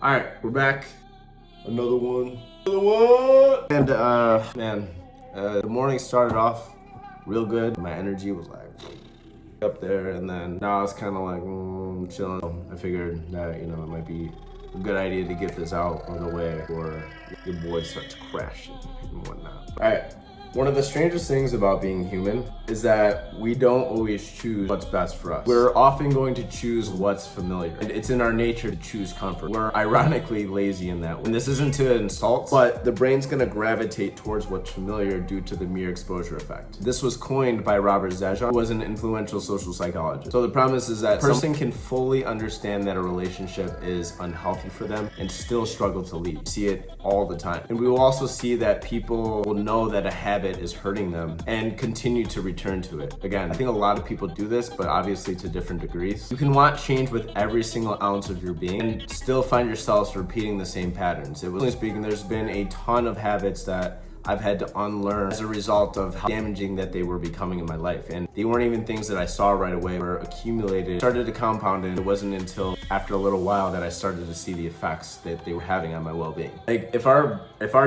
All right, we're back. Another one. And the morning started off real good. My energy was like up there, and then now it's kind of like chilling. I figured that it might be a good idea to get this out of the way before your boy starts crashing and whatnot. All right. One of the strangest things about being human is that we don't always choose what's best for us. We're often going to choose what's familiar. And it's in our nature to choose comfort. We're ironically lazy in that way. And this isn't to insult, but the brain's gonna gravitate towards what's familiar due to the mere exposure effect. This was coined by Robert Zajon, who was an influential social psychologist. So the premise is that a person can fully understand that a relationship is unhealthy for them and still struggle to leave. We see it all the time. And we will also see that people will know that a habit is hurting them and continue to return to it. Again, I think a lot of people do this, but obviously to different degrees. You can want change with every single ounce of your being and still find yourselves repeating the same patterns. Speaking, there's been a ton of habits that I've had to unlearn as a result of how damaging that they were becoming in my life. And they weren't even things that I saw right away, were accumulated, started to compound, and it wasn't until after a little while that I started to see the effects that they were having on my well-being. Like if our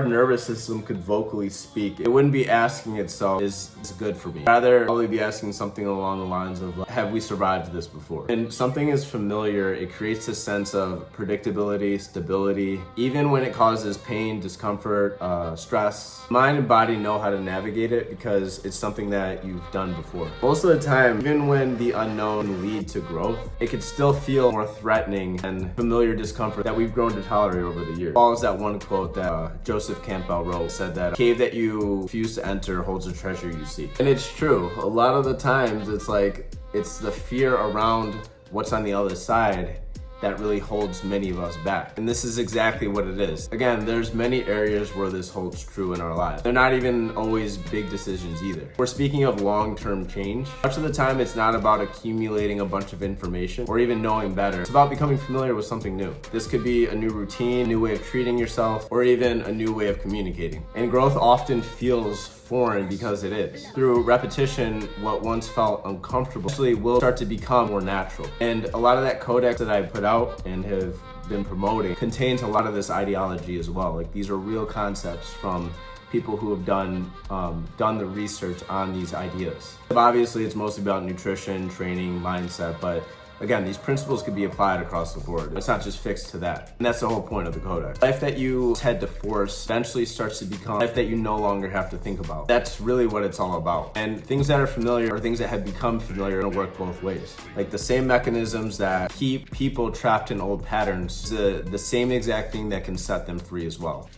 nervous system could vocally speak, it wouldn't be asking itself, is this good for me? Rather, probably be asking something along the lines of, have we survived this before? And something is familiar, it creates a sense of predictability, stability, even when it causes pain, discomfort, stress. Mind and body know how to navigate it because it's something that you've done before. Most of the time, even when the unknown lead to growth, it can still feel more threatening than familiar discomfort that we've grown to tolerate over the years. Follows that one quote that Joseph Campbell wrote, said that a cave that you refuse to enter holds a treasure you seek. And it's true. A lot of the times it's the fear around what's on the other side that really holds many of us back. And this is exactly what it is. Again, there's many areas where this holds true in our lives. They're not even always big decisions either. We're speaking of long-term change. Much of the time, it's not about accumulating a bunch of information or even knowing better. It's about becoming familiar with something new. This could be a new routine, a new way of treating yourself, or even a new way of communicating. And growth often feels foreign because it is. Through repetition, what once felt uncomfortable actually will start to become more natural. And a lot of that codex that I put out and have been promoting contains a lot of this ideology as well. Like these are real concepts from people who have done the research on these ideas. Obviously, it's mostly about nutrition, training, mindset, but again, these principles could be applied across the board. It's not just fixed to that. And that's the whole point of the codex. Life that you had to force eventually starts to become life that you no longer have to think about. That's really what it's all about. And things that are familiar or things that have become familiar don't work both ways. Like the same mechanisms that keep people trapped in old patterns, the same exact thing that can set them free as well.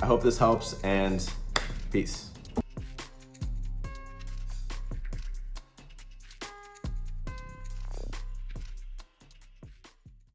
I hope this helps, and peace.